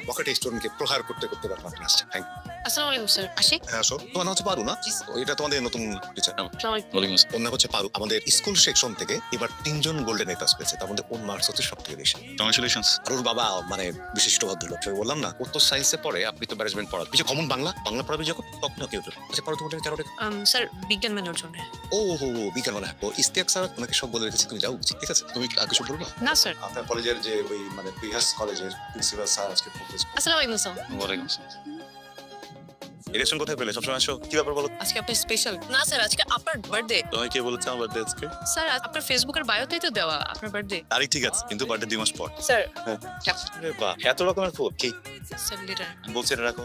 পকেটে স্টুডেন্টকে প্রহার করতে করতে ব্যাপার আপনি আসছেন। থ্যাংক আসসালামু আলাইকুম স্যার। আসি? হ্যাঁ আসো। তোমার নাম হচ্ছে পারু না? জি, স্যার। ও, এটা তোমাদের নতুন টিচার। আসসালামু আলাইকুম। ওয়ালাইকুম আসসালাম। ওর নাম হচ্ছে পারু। আমাদের স্কুল সেকশন থেকে এবার 3 জন গোল্ডেন এ প্লাস পেয়েছে। তার মধ্যে ওর মার্কস হচ্ছে সবথেকে বেশি। কংগ্রেচুলেশনস। আর ওর বাবা মানে বিশিষ্ট ভদ্রলোক। আমি বললাম না, ও তো সায়েন্সে পড়ে, আপনি তো ম্যানেজমেন্ট পড়ান। কিছু কমন বাংলা পড়াবি যখন তখন কেউ তো। আচ্ছা পারু তোমাদের কেন রেখে? স্যার বিজ্ঞান মেলার জন্য। ও হো হো বিকাল বেলা। ও ইস্তিয়াক স্যার ওনাকে সব বলে রেখেছে, তুমি যাও বুঝি। ঠিক আছে, তুমি আর কিছু বলবা? না স্যার। আপনার কলেজের যে ওই মানে প্রিভিয়াস কলেজের প্রিন্সিপাল স্যার আজকে ফোন করেছে। আসসালামু আলাইকুম স্যার। ওয়ালাইকুম আসসালাম। ইলেকশন কোথায় পেলে? সবসময় আসো, কি ব্যাপার বলো? আজকে আপনার স্পেশাল। না স্যার, আজকে আপনার বার্থডে। তোমায় কে বলেছে আমার বার্থডে আজকে? স্যার আপনার ফেসবুকের বায়োতেই তো দেওয়া আপনার বার্থডে। তারিখ ঠিক আছে, কিন্তু বার্থডে 2 মাস পর। স্যার হ্যাঁ। ক্যাপ- আরে বাহ, এত রকমের ফুল কি স্যার লিটার। বলছি এটা রাখো।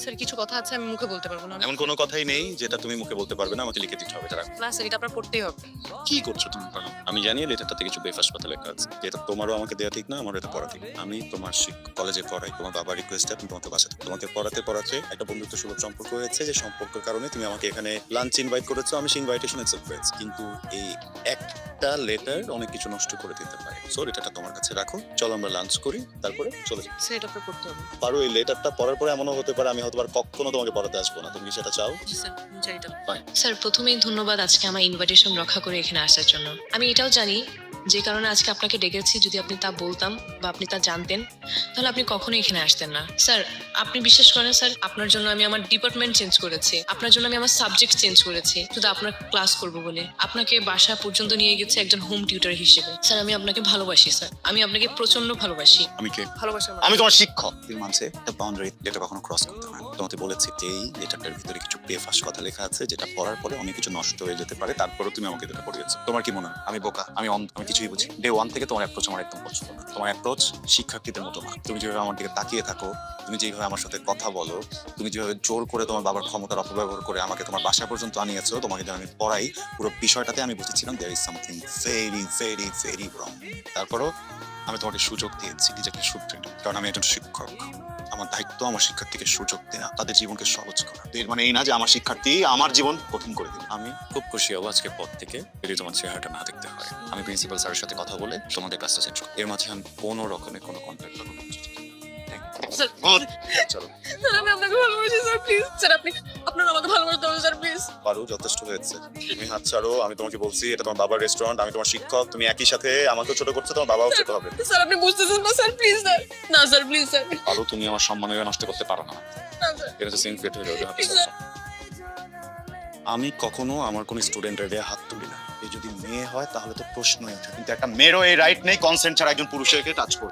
স্যার কিছু কথা আছে আমি মুখে বলতে পারবো না। এমন কোনো কথাই নেই যেটা তুমি মুখে বলতে পারবে না, আমাকে লিখে দিতে হবে। এটা রাখো। না স্যার, এটা আপনার পড়তেই হবে। কি করছো তুমি? পারো। আমি জানি লেটারটাতে কিছু বেফাস পাতা লেখা আছে। এটা তোমারও আমাকে দেওয়া ঠিক না, আমারও এটা পড়া ঠিক না। আমি তোমার কলেজে পড়াই, তোমার বাবার রিকোয়েস্টে আমি তোমাকে বাসাতে তোমাকে পড়াতে একটা বন্ধুত্ব সুলভ সম্পর্ক হয়েছে, যে সম্পর্কের কারণে তুমি আমাকে এখানে লাঞ্চ ইনভাইট করেছো, আমি সেই ইনভাইটেশন অ্যাকসেপ্ট করেছি। কিন্তু এই একটা লেটার অনেক কিছু নষ্ট করে দিতে পারে। সো লেটারটা তোমার কাছে রাখো, চলো আমরা লাঞ্চ করি, তারপরে চলে যাই। স্যার এটা আপনার পড়তে হবে। পারো, এই লেটারটা পড়ার পরে এমনও হতে পারে আমি হয়তো আর কখনো তোমাকে পড়াতে আসবো না। তুমি কি সেটা চাও? জি স্যার, চাই এটা। স্যার প্রথমেই ধন্যবাদ আজকে আমার ইনভাইটেশন রক্ষা করে এখানে আসার জন্য। আমি এটাও জানি যে কারণে আজকে আপনাকে ডেকেছি, যদি আপনি তা বলতাম বা আপনি তা জানতেন তাহলে আপনি কখনোই এখানে আসতেন না। স্যার আপনি বিশ্বাস করেন স্যার, আপনার জন্য আমি আমার ডিপার্টমেন্ট চেঞ্জ করেছি, আপনার জন্য আমি আমার সাবজেক্ট চেঞ্জ করেছি শুধু আপনার ক্লাস করব বলে। আপনাকে বাসা পর্যন্ত নিয়ে গেছে একজন হোম টিউটর হিসেবে। স্যার আমি আপনাকে ভালোবাসি স্যার, আমি আপনাকে প্রচন্ড ভালোবাসি। আমি কে? ভালোবাসার আমি তোমার শিক্ষক। তুমি মানছে একটা বাউন্ডারি যেটা কখনো ক্রস করতে হয় না। তোমাকে বলেছি যে এই লেটারটার ভিতরে কিছু বেফাস কথা লেখা আছে, যেটা পড়ার পরে অনেক কিছু নষ্ট হয়ে যেতে পারে। তারপরে তুমি আমাকে যেটা পড়িয়েছো। তোমার কি মনে হয় আমি বোকা? আমি কিছুই বুঝি। ডে 1 থেকে তোমার অ্যাপ্রোচ আমার একদম পছন্দ না। তোমার অ্যাপ্রোচ শিক্ষার্থীদের মতো না। তুমি যেভাবে আমার দিকে তাকিয়ে থাকো, তুমি যেভাবে আমার সাথে কথা বলো, তুমি যেভাবে জোর করে তোমার বাবার ক্ষমতার অপব্যবহার করে আমাকে তোমার বাসা পর্যন্ত আনিয়েছো, তোমাকে যখন আমি পড়াই, পুরো বিষয়টাতে আমি বুঝেছিলাম there is something very very very wrong. তারপরও আমি তোমাকে সুযোগ দিয়েছি নিজেকে শুধরে নিতে। কারণ আমি একজন শিক্ষক, আমার দায়িত্ব আমার শিক্ষার্থীকে সুযোগ দেওয়া, তাদের জীবনকে সহজ করা। এর মানে এই না যে আমার শিক্ষার্থী আমার জীবন কঠিন করে দিল। আমি খুব খুশি হবো আজকের পর থেকে যদি তোমার চেহারাটা না দেখতে হয়। আমি প্রিন্সিপাল স্যারের সাথে কথা বলে তোমাদের ক্লাসটা চেঞ্জ করব। এর মাঝে আমি কোনো রকমের কোনো কন্ট্যাক্ট করবো না। স্যার। চলো স্যার আমি আপনাকে ভালোবাসি স্যার, প্লিজ স্যার আপনি আপনার আমাকে ভালোবাসতে হবে স্যার, প্লিজ। পারো, যথেষ্ট হয়েছে। তুমি হাত ছাড়ো। আমি তোমাকে বলছি এটা তোমার বাবার রেস্টুরেন্ট, আমি তোমার শিক্ষক। তুমি একই সাথে আমাকেও ছোট করছো, তোমার বাবাও ছোট হবে। স্যার আপনি বুঝতেছেন না স্যার, প্লিজ স্যার। না স্যার, প্লিজ স্যার। পারো, তুমি আমার সম্মানের নষ্ট করতে পারো না। না স্যার, এটা তো সেম ফিট হয়ে যাবে। Please sir. আমি কখনো আমার কোন স্টুডেন্টের গায়ে হাত তুলি না। এই যদি মেয়ে হয় তাহলে তো প্রশ্নই ওঠে, কিন্তু একটা মেয়েরও এই রাইট নেই কনসেন্ট ছাড়া একজন পুরুষকে টাচ করতে।